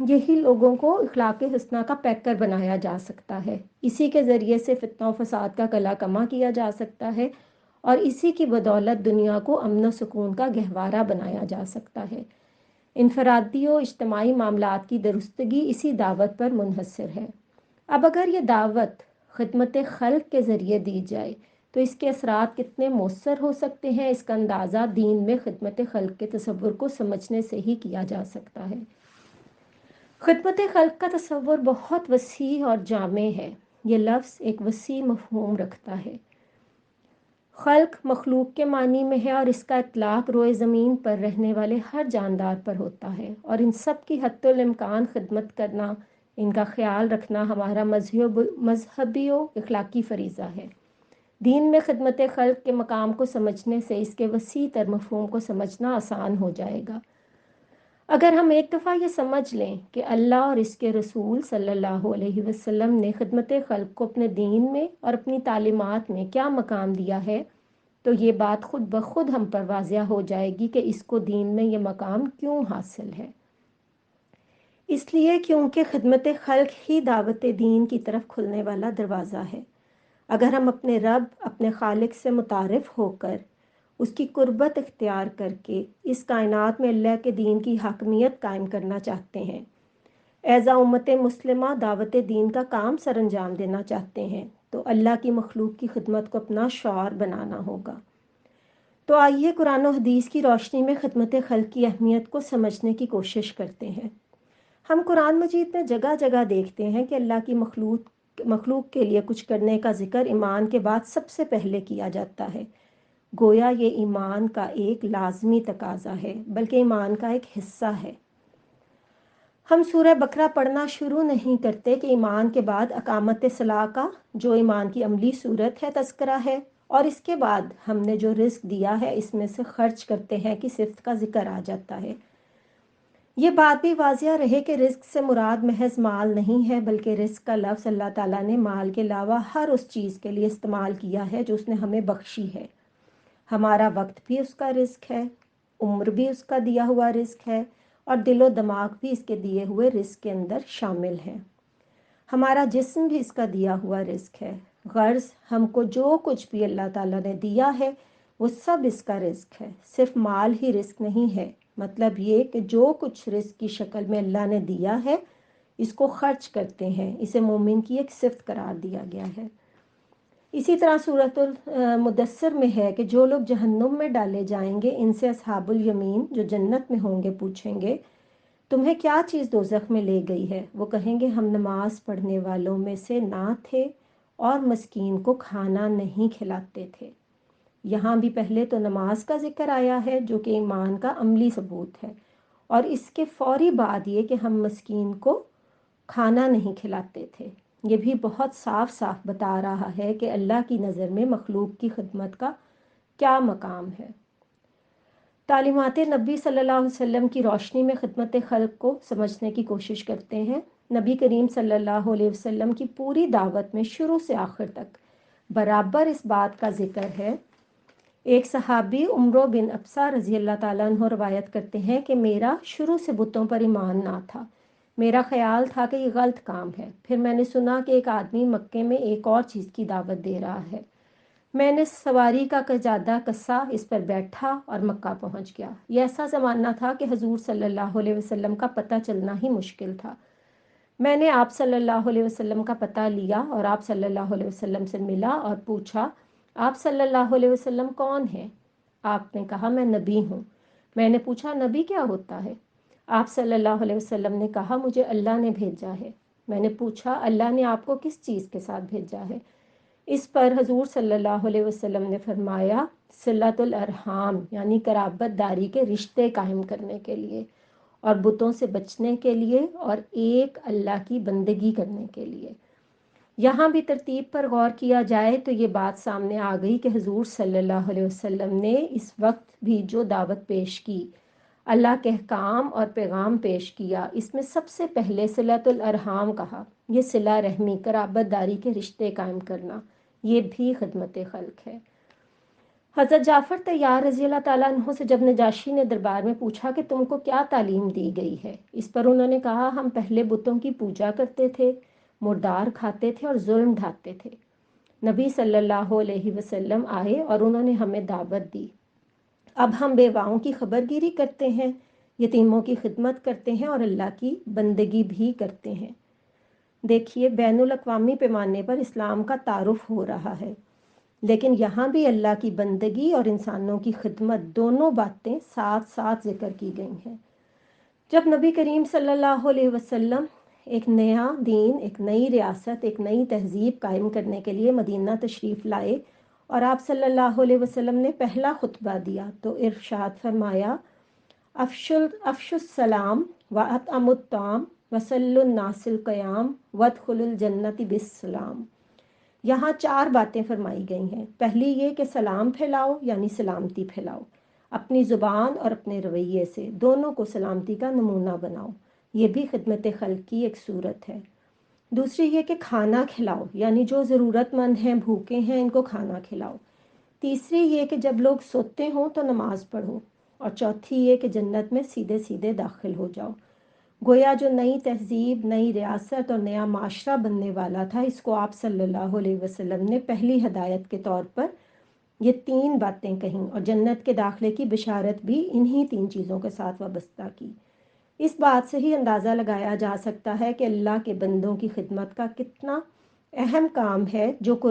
یہی لوگوں کو اخلاق حسنہ کا پیکر بنایا جا سکتا ہے، اسی کے ذریعے سے فتنہ و فساد کا کلا کما کیا جا سکتا ہے، اور اسی کی بدولت دنیا کو امن و سکون کا گہوارہ بنایا جا سکتا ہے۔ انفرادی و اجتماعی معاملات کی درستگی اسی دعوت پر منحصر ہے۔ اب اگر یہ دعوت خدمت خلق کے ذریعے دی جائے تو اس کے اثرات کتنے مؤثر ہو سکتے ہیں، اس کا اندازہ دین میں خدمت خلق کے تصور کو سمجھنے سے ہی کیا جا سکتا ہے۔ خدمت خلق کا تصور بہت وسیع اور جامع ہے۔ یہ لفظ ایک وسیع مفہوم رکھتا ہے۔ خلق مخلوق کے معنی میں ہے، اور اس کا اطلاق روئے زمین پر رہنے والے ہر جاندار پر ہوتا ہے، اور ان سب کی حتی الامکان خدمت کرنا، ان کا خیال رکھنا ہمارا مذہبی و اخلاقی فریضہ ہے۔ دین میں خدمت خلق کے مقام کو سمجھنے سے اس کے وسیع تر مفہوم کو سمجھنا آسان ہو جائے گا۔ اگر ہم ایک دفعہ یہ سمجھ لیں کہ اللہ اور اس کے رسول صلی اللہ علیہ وسلم نے خدمت خلق کو اپنے دین میں اور اپنی تعلیمات میں کیا مقام دیا ہے، تو یہ بات خود بخود ہم پر واضح ہو جائے گی کہ اس کو دین میں یہ مقام کیوں حاصل ہے۔ اس لیے کیونکہ خدمت خلق ہی دعوت دین کی طرف کھلنے والا دروازہ ہے۔ اگر ہم اپنے رب، اپنے خالق سے متعارف ہو کر، اس کی قربت اختیار کر کے اس کائنات میں اللہ کے دین کی حاکمیت قائم کرنا چاہتے ہیں، ایزا امت مسلمہ دعوت دین کا کام سر انجام دینا چاہتے ہیں، تو اللہ کی مخلوق کی خدمت کو اپنا شعار بنانا ہوگا۔ تو آئیے قرآن و حدیث کی روشنی میں خدمت خلق کی اہمیت کو سمجھنے کی کوشش کرتے ہیں۔ ہم قرآن مجید میں جگہ جگہ دیکھتے ہیں کہ اللہ کی مخلوق کے لیے کچھ کرنے کا ذکر ایمان کے بعد سب سے پہلے کیا جاتا ہے، گویا یہ ایمان کا ایک لازمی تقاضا ہے، بلکہ ایمان کا ایک حصہ ہے۔ ہم سورہ بقرہ پڑھنا شروع نہیں کرتے کہ ایمان کے بعد اقامت صلاح کا، جو ایمان کی عملی صورت ہے، تذکرہ ہے، اور اس کے بعد ہم نے جو رزق دیا ہے اس میں سے خرچ کرتے ہیں کہ صفت کا ذکر آ جاتا ہے۔ یہ بات بھی واضح رہے کہ رزق سے مراد محض مال نہیں ہے، بلکہ رزق کا لفظ اللہ تعالیٰ نے مال کے علاوہ ہر اس چیز کے لیے استعمال کیا ہے جو اس نے ہمیں بخشی ہے۔ ہمارا وقت بھی اس کا رزق ہے، عمر بھی اس کا دیا ہوا رزق ہے، اور دل و دماغ بھی اس کے دیے ہوئے رزق کے اندر شامل ہیں۔ ہمارا جسم بھی اس کا دیا ہوا رزق ہے۔ غرض ہم کو جو کچھ بھی اللہ تعالیٰ نے دیا ہے وہ سب اس کا رزق ہے۔ صرف مال ہی رزق نہیں ہے، مطلب یہ کہ جو کچھ رزق کی شکل میں اللہ نے دیا ہے اس کو خرچ کرتے ہیں، اسے مومن کی ایک صفت قرار دیا گیا ہے۔ اسی طرح سورۃ المدثر میں ہے کہ جو لوگ جہنم میں ڈالے جائیں گے ان سے اصحاب الیمین جو جنت میں ہوں گے پوچھیں گے تمہیں کیا چیز دوزخ میں لے گئی ہے؟ وہ کہیں گے ہم نماز پڑھنے والوں میں سے نہ تھے اور مسکین کو کھانا نہیں کھلاتے تھے۔ یہاں بھی پہلے تو نماز کا ذکر آیا ہے جو کہ ایمان کا عملی ثبوت ہے، اور اس کے فوری بعد یہ کہ ہم مسکین کو کھانا نہیں کھلاتے تھے۔ یہ بھی بہت صاف صاف بتا رہا ہے کہ اللہ کی نظر میں مخلوق کی خدمت کا کیا مقام ہے۔ تعلیمات نبی صلی اللہ علیہ وسلم کی روشنی میں خدمت خلق کو سمجھنے کی کوشش کرتے ہیں۔ نبی کریم صلی اللہ علیہ وسلم کی پوری دعوت میں شروع سے آخر تک برابر اس بات کا ذکر ہے۔ ایک صحابی عمرو بن ابسہ رضی اللہ تعالیٰ عنہ روایت کرتے ہیں کہ میرا شروع سے بتوں پر ایمان نہ تھا، میرا خیال تھا کہ یہ غلط کام ہے۔ پھر میں نے سنا کہ ایک آدمی مکے میں ایک اور چیز کی دعوت دے رہا ہے، میں نے سواری کا قجادہ کسا، اس پر بیٹھا اور مکہ پہنچ گیا۔ یہ ایسا زمانہ تھا کہ حضور صلی اللہ علیہ وسلم کا پتہ چلنا ہی مشکل تھا۔ میں نے آپ صلی اللہ علیہ وسلم کا پتہ لیا اور آپ صلی اللہ علیہ وسلم سے ملا اور پوچھا آپ صلی اللہ علیہ وسلم کون ہیں؟ آپ نے کہا میں نبی ہوں۔ میں نے پوچھا نبی کیا ہوتا ہے؟ آپ صلی اللہ علیہ وسلم نے کہا مجھے اللہ نے بھیجا ہے۔ میں نے پوچھا اللہ نے آپ کو کس چیز کے ساتھ بھیجا ہے؟ اس پر حضور صلی اللہ علیہ وسلم نے فرمایا صلۃ الارحام، یعنی قرابت داری کے رشتے قائم کرنے کے لیے، اور بتوں سے بچنے کے لیے، اور ایک اللہ کی بندگی کرنے کے لیے۔ یہاں بھی ترتیب پر غور کیا جائے تو یہ بات سامنے آ گئی کہ حضور صلی اللہ علیہ وسلم نے اس وقت بھی جو دعوت پیش کی، اللہ کے احکام اور پیغام پیش کیا، اس میں سب سے پہلے صلۃ الارحام کہا۔ یہ صلہ رحمی، قرابت داری کے رشتے قائم کرنا، یہ بھی خدمت خلق ہے۔ حضرت جعفر طیار رضی اللہ تعالیٰ عنہ سے جب نجاشی نے دربار میں پوچھا کہ تم کو کیا تعلیم دی گئی ہے، اس پر انہوں نے کہا ہم پہلے بتوں کی پوجا کرتے تھے، مردار کھاتے تھے اور ظلم ڈھاتے تھے۔ نبی صلی اللہ علیہ وسلم آئے اور انہوں نے ہمیں دعوت دی۔ اب ہم بیواؤں کی خبر گیری کرتے ہیں، یتیموں کی خدمت کرتے ہیں اور اللہ کی بندگی بھی کرتے ہیں۔ دیکھیے بین الاقوامی پیمانے پر اسلام کا تعارف ہو رہا ہے، لیکن یہاں بھی اللہ کی بندگی اور انسانوں کی خدمت دونوں باتیں ساتھ ساتھ ذکر کی گئی ہیں۔ جب نبی کریم صلی اللہ علیہ وسلم ایک نیا دین، ایک نئی ریاست، ایک نئی تہذیب قائم کرنے کے لیے مدینہ تشریف لائے اور آپ صلی اللہ علیہ وسلم نے پہلا خطبہ دیا تو ارشاد فرمایا افش السلام واطعموا الطعام وصلوا الناس القیام وادخلوا الجنۃ بالسلام۔ یہاں 4 باتیں فرمائی گئی ہیں۔ پہلی یہ کہ سلام پھیلاؤ، یعنی سلامتی پھیلاؤ، اپنی زبان اور اپنے رویے سے دونوں کو سلامتی کا نمونہ بناؤ، یہ بھی خدمت خلق کی ایک صورت ہے۔ دوسری یہ کہ کھانا کھلاؤ، یعنی جو ضرورت مند ہیں، بھوکے ہیں، ان کو کھانا کھلاؤ۔ تیسری یہ کہ جب لوگ سوتے ہوں تو نماز پڑھو، اور چوتھی یہ کہ جنت میں سیدھے سیدھے داخل ہو جاؤ۔ گویا جو نئی تہذیب، نئی ریاست اور نیا معاشرہ بننے والا تھا، اس کو آپ صلی اللہ علیہ وسلم نے پہلی ہدایت کے طور پر یہ 3 باتیں کہیں اور جنت کے داخلے کی بشارت بھی انہی 3 چیزوں کے ساتھ وابستہ کی۔ اس بات سے ہی اندازہ لگایا جا سکتا ہے کہ اللہ کے بندوں کی خدمت کا کتنا اہم کام ہے،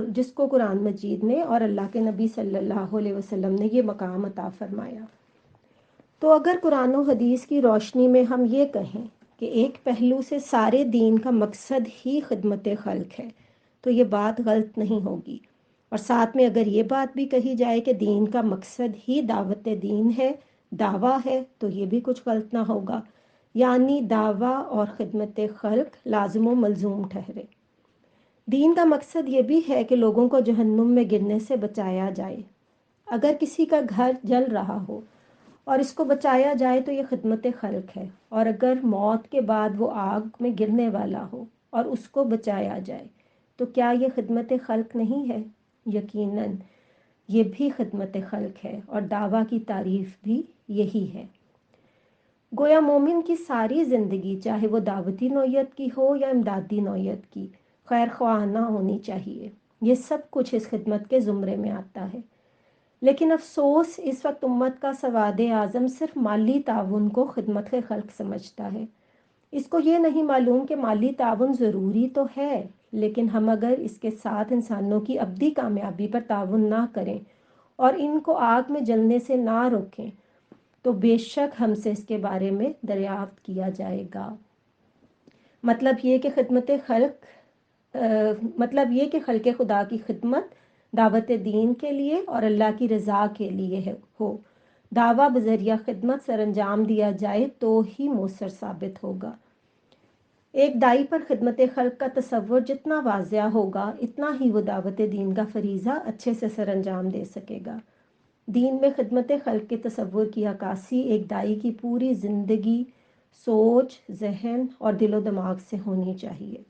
جس کو قرآن مجید نے اور اللہ کے نبی صلی اللہ علیہ وسلم نے یہ مقام عطا فرمایا۔ تو اگر قرآن و حدیث کی روشنی میں ہم یہ کہیں کہ ایک پہلو سے سارے دین کا مقصد ہی خدمت خلق ہے، تو یہ بات غلط نہیں ہوگی، اور ساتھ میں اگر یہ بات بھی کہی جائے کہ دین کا مقصد ہی دعوت دین ہے، دعویٰ ہے، تو یہ بھی کچھ غلط نہ ہوگا، یعنی دعویٰ اور خدمت خلق لازم و ملزوم ٹھہرے۔ دین کا مقصد یہ بھی ہے کہ لوگوں کو جہنم میں گرنے سے بچایا جائے۔ اگر کسی کا گھر جل رہا ہو اور اس کو بچایا جائے تو یہ خدمت خلق ہے، اور اگر موت کے بعد وہ آگ میں گرنے والا ہو اور اس کو بچایا جائے تو کیا یہ خدمت خلق نہیں ہے؟ یقیناً یہ بھی خدمت خلق ہے، اور دعویٰ کی تعریف بھی یہی ہے۔ گویا مومن کی ساری زندگی، چاہے وہ دعوتی نوعیت کی ہو یا امدادی نوعیت کی، خیر خواہانہ ہونی چاہیے۔ یہ سب کچھ اس خدمت کے زمرے میں آتا ہے۔ لیکن افسوس اس وقت امت کا سواد اعظم صرف مالی تعاون کو خدمت خلق سمجھتا ہے۔ اس کو یہ نہیں معلوم کہ مالی تعاون ضروری تو ہے، لیکن ہم اگر اس کے ساتھ انسانوں کی ابدی کامیابی پر تعاون نہ کریں اور ان کو آگ میں جلنے سے نہ روکیں تو بے شک ہم سے اس کے بارے میں دریافت کیا جائے گا۔ مطلب یہ کہ خلق خدا کی خدمت دعوت دین کے لیے اور اللہ کی رضا کے لیے ہو، دعویٰ بذریعہ خدمت سر انجام دیا جائے تو ہی مؤثر ثابت ہوگا۔ ایک داعی پر خدمت خلق کا تصور جتنا واضح ہوگا، اتنا ہی وہ دعوت دین کا فریضہ اچھے سے سر انجام دے سکے گا۔ دین میں خدمت خلق کے تصور کی عکاسی ایک داعی کی پوری زندگی، سوچ، ذہن اور دل و دماغ سے ہونی چاہیے۔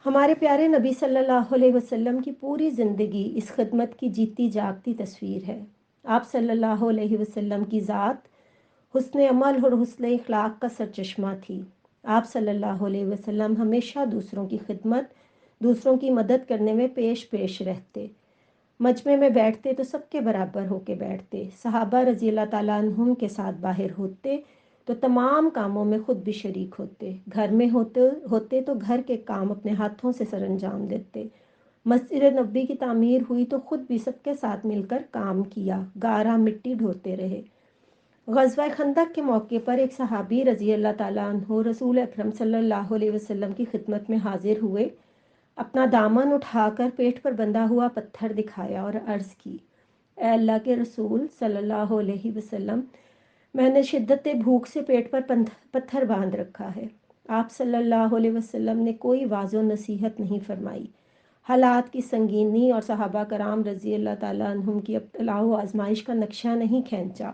ہمارے پیارے نبی صلی اللہ علیہ وسلم کی پوری زندگی اس خدمت کی جیتی جاگتی تصویر ہے۔ آپ صلی اللہ علیہ وسلم کی ذات حسن عمل اور حسن اخلاق کا سرچشمہ تھی۔ آپ صلی اللہ علیہ وسلم ہمیشہ دوسروں کی خدمت، دوسروں کی مدد کرنے میں پیش رہتے۔ مجمع میں بیٹھتے تو سب کے برابر ہو کے بیٹھتے، صحابہ رضی اللہ تعالیٰ عنہم کے ساتھ باہر ہوتے تو تمام کاموں میں خود بھی شریک ہوتے، گھر میں ہوتے تو گھر کے کام اپنے ہاتھوں سے سر انجام دیتے، مسجد نبوی کی تعمیر ہوئی تو خود بھی سب کے ساتھ مل کر کام کیا، گارا مٹی ڈھوتے رہے۔ غزوہ خندق کے موقع پر ایک صحابی رضی اللہ تعالیٰ عنہ رسول اکرم صلی اللہ علیہ وسلم کی خدمت میں حاضر ہوئے، اپنا دامن اٹھا کر پیٹھ پر بندھا ہوا پتھر دکھایا اور عرض کی، اے اللہ کے رسول صلی اللہ علیہ وسلم، میں نے شدت بھوک سے پیٹ پر پتھر باندھ رکھا ہے۔ آپ صلی اللہ علیہ وسلم نے کوئی واعظ و نصیحت نہیں فرمائی، حالات کی سنگینی اور صحابہ کرام رضی اللہ تعالیٰ عنہم کی ابتلاء و آزمائش کا نقشہ نہیں کھینچا،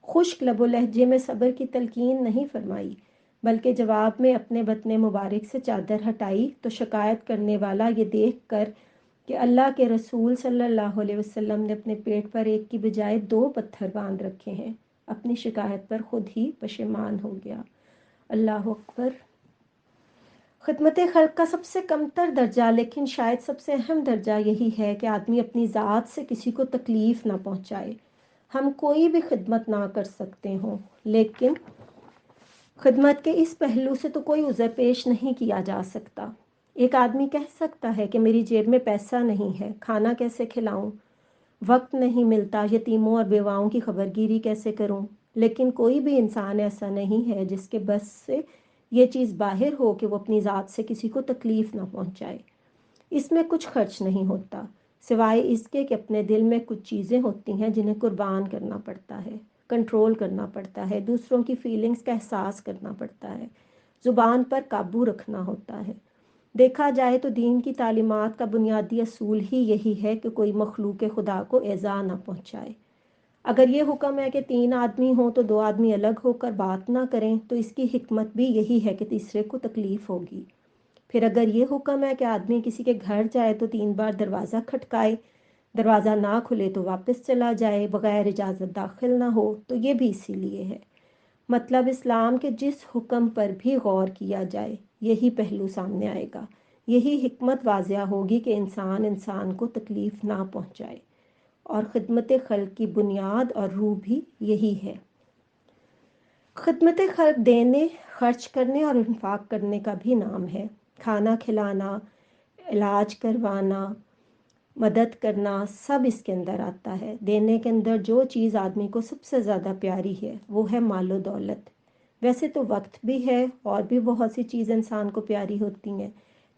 خشک لب و لہجے میں صبر کی تلقین نہیں فرمائی، بلکہ جواب میں اپنے بطن مبارک سے چادر ہٹائی تو شکایت کرنے والا یہ دیکھ کر کہ اللہ کے رسول صلی اللہ علیہ وسلم نے اپنے پیٹ پر ایک کی بجائے 2 پتھر باندھ رکھے ہیں۔ اپنی شکایت پر خود ہی پشیمان ہو گیا۔ اللہ اکبر۔ خدمت خلق کا سب سے کمتر درجہ لیکن شاید سب سے اہم درجہ یہی ہے کہ آدمی اپنی ذات سے کسی کو تکلیف نہ پہنچائے۔ ہم کوئی بھی خدمت نہ کر سکتے ہوں، لیکن خدمت کے اس پہلو سے تو کوئی عذر پیش نہیں کیا جا سکتا۔ ایک آدمی کہہ سکتا ہے کہ میری جیب میں پیسہ نہیں ہے، کھانا کیسے کھلاؤں، وقت نہیں ملتا، یتیموں اور بیواؤں کی خبرگیری کیسے کروں، لیکن کوئی بھی انسان ایسا نہیں ہے جس کے بس سے یہ چیز باہر ہو کہ وہ اپنی ذات سے کسی کو تکلیف نہ پہنچائے۔ اس میں کچھ خرچ نہیں ہوتا، سوائے اس کے کہ اپنے دل میں کچھ چیزیں ہوتی ہیں جنہیں قربان کرنا پڑتا ہے، کنٹرول کرنا پڑتا ہے، دوسروں کی فیلنگز کا احساس کرنا پڑتا ہے، زبان پر قابو رکھنا ہوتا ہے۔ دیکھا جائے تو دین کی تعلیمات کا بنیادی اصول ہی یہی ہے کہ کوئی مخلوق خدا کو ایذا نہ پہنچائے۔ اگر یہ حکم ہے کہ 3 آدمی ہوں تو 2 آدمی الگ ہو کر بات نہ کریں تو اس کی حکمت بھی یہی ہے کہ تیسرے کو تکلیف ہوگی۔ پھر اگر یہ حکم ہے کہ آدمی کسی کے گھر جائے تو 3 بار دروازہ کھٹکائے، دروازہ نہ کھلے تو واپس چلا جائے، بغیر اجازت داخل نہ ہو، تو یہ بھی اسی لیے ہے۔ مطلب اسلام کے جس حکم پر بھی غور کیا جائے یہی پہلو سامنے آئے گا، یہی حکمت واضح ہوگی کہ انسان کو تکلیف نہ پہنچائے، اور خدمت خلق کی بنیاد اور روح بھی یہی ہے۔ خدمت خلق دینے، خرچ کرنے اور انفاق کرنے کا بھی نام ہے۔ کھانا کھلانا، علاج کروانا، مدد کرنا، سب اس کے اندر آتا ہے۔ دینے کے اندر جو چیز آدمی کو سب سے زیادہ پیاری ہے وہ ہے مال و دولت۔ ویسے تو وقت بھی ہے اور بھی بہت سی چیز انسان کو پیاری ہوتی ہیں،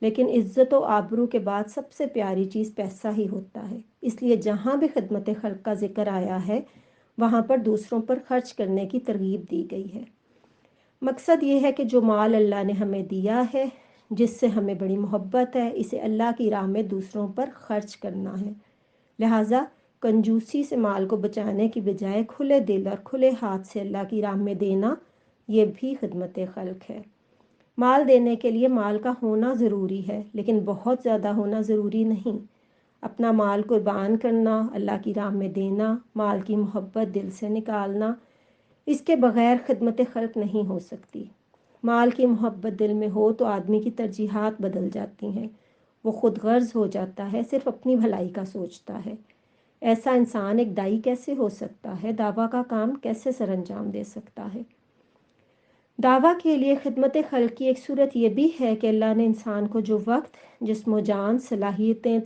لیکن عزت و آبرو کے بعد سب سے پیاری چیز پیسہ ہی ہوتا ہے۔ اس لیے جہاں بھی خدمت خلق کا ذکر آیا ہے وہاں پر دوسروں پر خرچ کرنے کی ترغیب دی گئی ہے۔ مقصد یہ ہے کہ جو مال اللہ نے ہمیں دیا ہے، جس سے ہمیں بڑی محبت ہے، اسے اللہ کی راہ میں دوسروں پر خرچ کرنا ہے۔ لہٰذا کنجوسی سے مال کو بچانے کی بجائے کھلے دل اور کھلے ہاتھ سے اللہ کی راہ میں دینا، یہ بھی خدمت خلق ہے۔ مال دینے کے لیے مال کا ہونا ضروری ہے، لیکن بہت زیادہ ہونا ضروری نہیں۔ اپنا مال قربان کرنا، اللہ کی راہ میں دینا، مال کی محبت دل سے نکالنا، اس کے بغیر خدمت خلق نہیں ہو سکتی۔ مال کی محبت دل میں ہو تو آدمی کی ترجیحات بدل جاتی ہیں، وہ خود غرض ہو جاتا ہے، صرف اپنی بھلائی کا سوچتا ہے۔ ایسا انسان ایک دائی کیسے ہو سکتا ہے؟ دعویٰ کا کام کیسے سر انجام دے سکتا ہے؟ دعویٰ کے لیے خدمت خلق کی ایک صورت یہ بھی ہے کہ اللہ نے انسان کو جو وقت، جسم و جان، صلاحیتیں،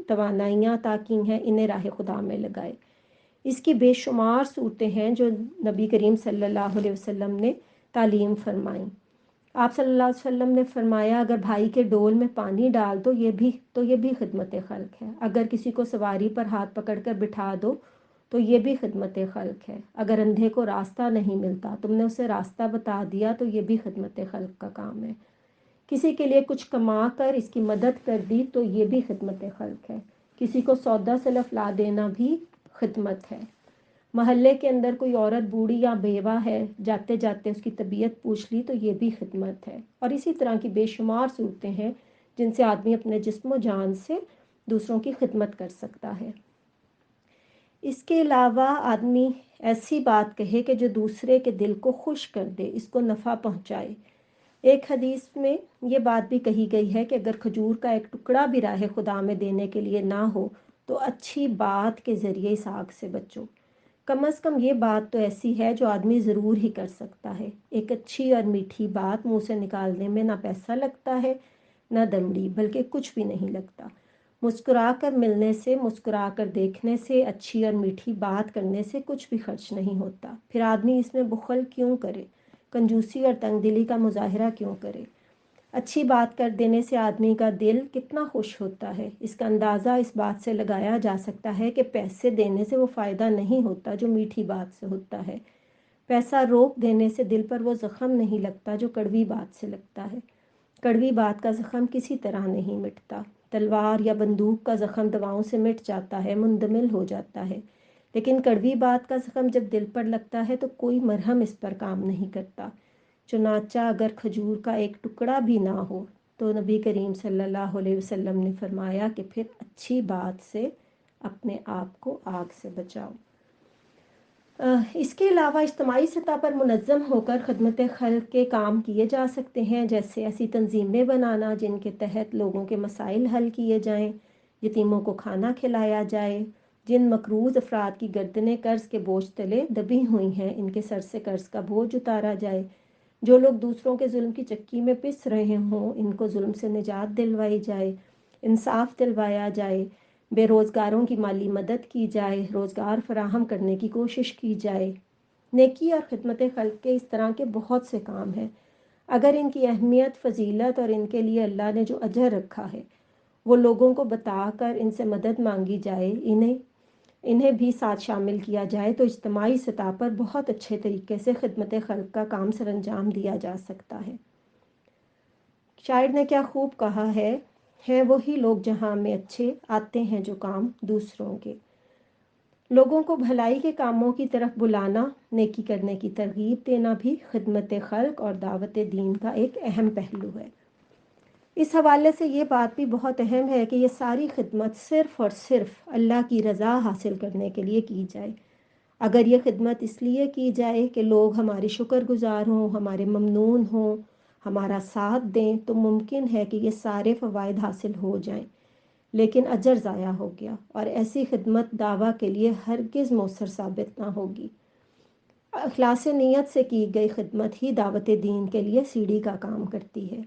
توانائیاں عطا کی ہیں، انہیں راہ خدا میں لگائے۔ اس کی بے شمار صورتیں ہیں جو نبی کریم صلی اللہ علیہ وسلم نے تعلیم فرمائیں۔ آپ صلی اللہ علیہ وسلم نے فرمایا اگر بھائی کے ڈول میں پانی ڈال دو یہ بھی خدمت خلق ہے۔ اگر کسی کو سواری پر ہاتھ پکڑ کر بٹھا دو تو یہ بھی خدمت خلق ہے۔ اگر اندھے کو راستہ نہیں ملتا، تم نے اسے راستہ بتا دیا تو یہ بھی خدمت خلق کا کام ہے۔ کسی کے لیے کچھ کما کر اس کی مدد کر دی تو یہ بھی خدمت خلق ہے۔ کسی کو سودا سلف لا دینا بھی خدمت ہے۔ محلے کے اندر کوئی عورت بوڑھی یا بیوہ ہے، جاتے جاتے اس کی طبیعت پوچھ لی تو یہ بھی خدمت ہے۔ اور اسی طرح کی بے شمار صورتیں ہیں جن سے آدمی اپنے جسم و جان سے دوسروں کی خدمت کر سکتا ہے۔ اس کے علاوہ آدمی ایسی بات کہے کہ جو دوسرے کے دل کو خوش کر دے، اس کو نفع پہنچائے۔ ایک حدیث میں یہ بات بھی کہی گئی ہے کہ اگر کھجور کا ایک ٹکڑا بھی راہ خدا میں دینے کے لیے نہ ہو تو اچھی بات کے ذریعے اس آگ سے بچو۔ کم از کم یہ بات تو ایسی ہے جو آدمی ضرور ہی کر سکتا ہے۔ ایک اچھی اور میٹھی بات منہ سے نکالنے میں نہ پیسہ لگتا ہے نہ دنڈی، بلکہ کچھ بھی نہیں لگتا۔ مسکرا کر ملنے سے، مسکرا کر دیکھنے سے، اچھی اور میٹھی بات کرنے سے کچھ بھی خرچ نہیں ہوتا۔ پھر آدمی اس میں بخل کیوں کرے؟ کنجوسی اور تنگ دلی کا مظاہرہ کیوں کرے؟ اچھی بات کر دینے سے آدمی کا دل کتنا خوش ہوتا ہے، اس کا اندازہ اس بات سے لگایا جا سکتا ہے کہ پیسے دینے سے وہ فائدہ نہیں ہوتا جو میٹھی بات سے ہوتا ہے۔ پیسہ روک دینے سے دل پر وہ زخم نہیں لگتا جو کڑوی بات سے لگتا ہے۔ کڑوی بات کا زخم کسی طرح نہیں مٹتا۔ تلوار یا بندوق کا زخم دواؤں سے مٹ جاتا ہے، مندمل ہو جاتا ہے، لیکن کڑوی بات کا زخم جب دل پر لگتا ہے تو کوئی مرہم اس پر کام نہیں کرتا۔ چنانچہ اگر کھجور کا ایک ٹکڑا بھی نہ ہو تو نبی کریم صلی اللہ علیہ وسلم نے فرمایا کہ پھر اچھی بات سے اپنے آپ کو آگ سے بچاؤ۔ اس کے علاوہ اجتماعی سطح پر منظم ہو کر خدمت خلق کے کام کیے جا سکتے ہیں، جیسے ایسی تنظیمیں بنانا جن کے تحت لوگوں کے مسائل حل کیے جائیں، یتیموں کو کھانا کھلایا جائے، جن مقروض افراد کی گردنیں قرض کے بوجھ تلے دبی ہوئی ہیں ان کے سر سے قرض کا بوجھ اتارا جائے، جو لوگ دوسروں کے ظلم کی چکی میں پس رہے ہوں ان کو ظلم سے نجات دلوائی جائے، انصاف دلوایا جائے، بے روزگاروں کی مالی مدد کی جائے، روزگار فراہم کرنے کی کوشش کی جائے۔ نیکی اور خدمت خلق کے اس طرح کے بہت سے کام ہیں، اگر ان کی اہمیت، فضیلت اور ان کے لیے اللہ نے جو اجر رکھا ہے وہ لوگوں کو بتا کر ان سے مدد مانگی جائے، انہیں بھی ساتھ شامل کیا جائے تو اجتماعی سطح پر بہت اچھے طریقے سے خدمت خلق کا کام سر انجام دیا جا سکتا ہے۔ شاعر نے کیا خوب کہا ہے وہی لوگ جہاں میں اچھے آتے ہیں جو کام دوسروں کے۔ لوگوں کو بھلائی کے کاموں کی طرف بلانا، نیکی کرنے کی ترغیب دینا بھی خدمت خلق اور دعوت دین کا ایک اہم پہلو ہے۔ اس حوالے سے یہ بات بھی بہت اہم ہے کہ یہ ساری خدمت صرف اور صرف اللہ کی رضا حاصل کرنے کے لیے کی جائے۔ اگر یہ خدمت اس لیے کی جائے کہ لوگ ہماری شکر گزار ہوں، ہمارے ممنون ہوں، ہمارا ساتھ دیں تو ممکن ہے کہ یہ سارے فوائد حاصل ہو جائیں، لیکن اجر ضائع ہو گیا اور ایسی خدمت دعویٰ کے لیے ہرگز مؤثر ثابت نہ ہوگی۔ اخلاص نیت سے کی گئی خدمت ہی دعوت دین کے لیے سیڑھی کا کام کرتی ہے۔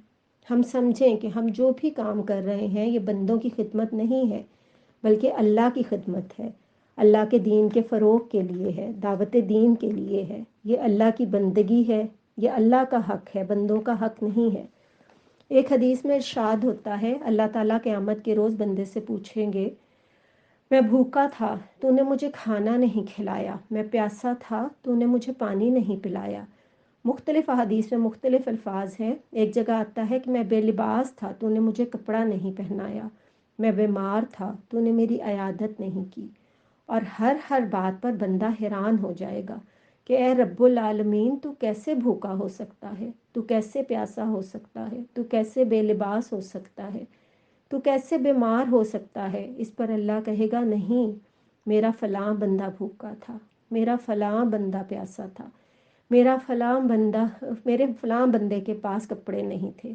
ہم سمجھیں کہ ہم جو بھی کام کر رہے ہیں یہ بندوں کی خدمت نہیں ہے بلکہ اللہ کی خدمت ہے، اللہ کے دین کے فروغ کے لیے ہے، دعوت دین کے لیے ہے، یہ اللہ کی بندگی ہے، یہ اللہ کا حق ہے، بندوں کا حق نہیں ہے۔ ایک حدیث میں ارشاد ہوتا ہے اللہ تعالیٰ قیامت کے روز بندے سے پوچھیں گے میں بھوکا تھا تو نے مجھے کھانا نہیں کھلایا، میں پیاسا تھا تو نے مجھے پانی نہیں پلایا۔ مختلف احادیث میں مختلف الفاظ ہیں، ایک جگہ آتا ہے کہ میں بے لباس تھا تو نے مجھے کپڑا نہیں پہنایا، میں بیمار تھا تو نے میری عیادت نہیں کی، اور ہر بات پر بندہ حیران ہو جائے گا کہ اے رب العالمین تو کیسے بھوکا ہو سکتا ہے، تو کیسے پیاسا ہو سکتا ہے، تو کیسے بے لباس ہو سکتا ہے، تو کیسے بیمار ہو سکتا ہے۔ اس پر اللہ کہے گا نہیں، میرا فلاں بندہ بھوکا تھا، میرا فلاں بندہ پیاسا تھا، میرے فلاں بندے کے پاس کپڑے نہیں تھے،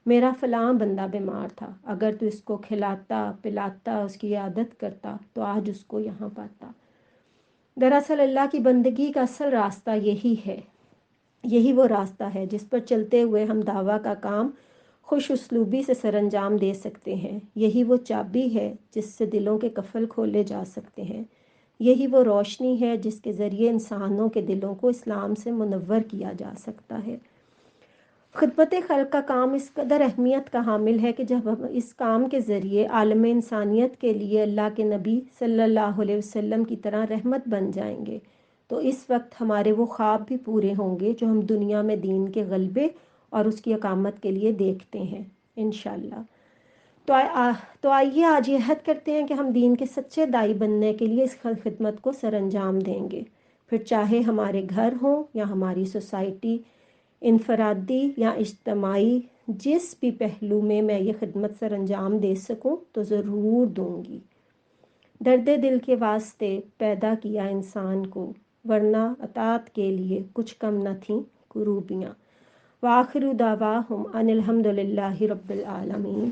میرا فلاں بندہ بیمار تھا، اگر تو اس کو کھلاتا پلاتا اس کی عادت کرتا تو آج اس کو یہاں پاتا۔ دراصل اللہ کی بندگی کا اصل راستہ یہی ہے، یہی وہ راستہ ہے جس پر چلتے ہوئے ہم دعویٰ کا کام خوش اسلوبی سے سر انجام دے سکتے ہیں، یہی وہ چابی ہے جس سے دلوں کے قفل کھولے جا سکتے ہیں، یہی وہ روشنی ہے جس کے ذریعے انسانوں کے دلوں کو اسلام سے منور کیا جا سکتا ہے۔ خدمت خلق کا کام اس قدر اہمیت کا حامل ہے کہ جب ہم اس کام کے ذریعے عالم انسانیت کے لیے اللہ کے نبی صلی اللہ علیہ وسلم کی طرح رحمت بن جائیں گے تو اس وقت ہمارے وہ خواب بھی پورے ہوں گے جو ہم دنیا میں دین کے غلبے اور اس کی اقامت کے لیے دیکھتے ہیں انشاءاللہ۔ تو آئیے آج یہ عہد کرتے ہیں کہ ہم دین کے سچے داعی بننے کے لیے اس خدمت کو سر انجام دیں گے، پھر چاہے ہمارے گھر ہوں یا ہماری سوسائٹی، انفرادی یا اجتماعی، جس بھی پہلو میں یہ خدمت سر انجام دے سکوں تو ضرور دوں گی۔ درد دل کے واسطے پیدا کیا انسان کو، ورنہ اطاعت کے لیے کچھ کم نہ تھیں کروبیاں۔ وآخر دعواہم ان الحمد للہ رب العالمین۔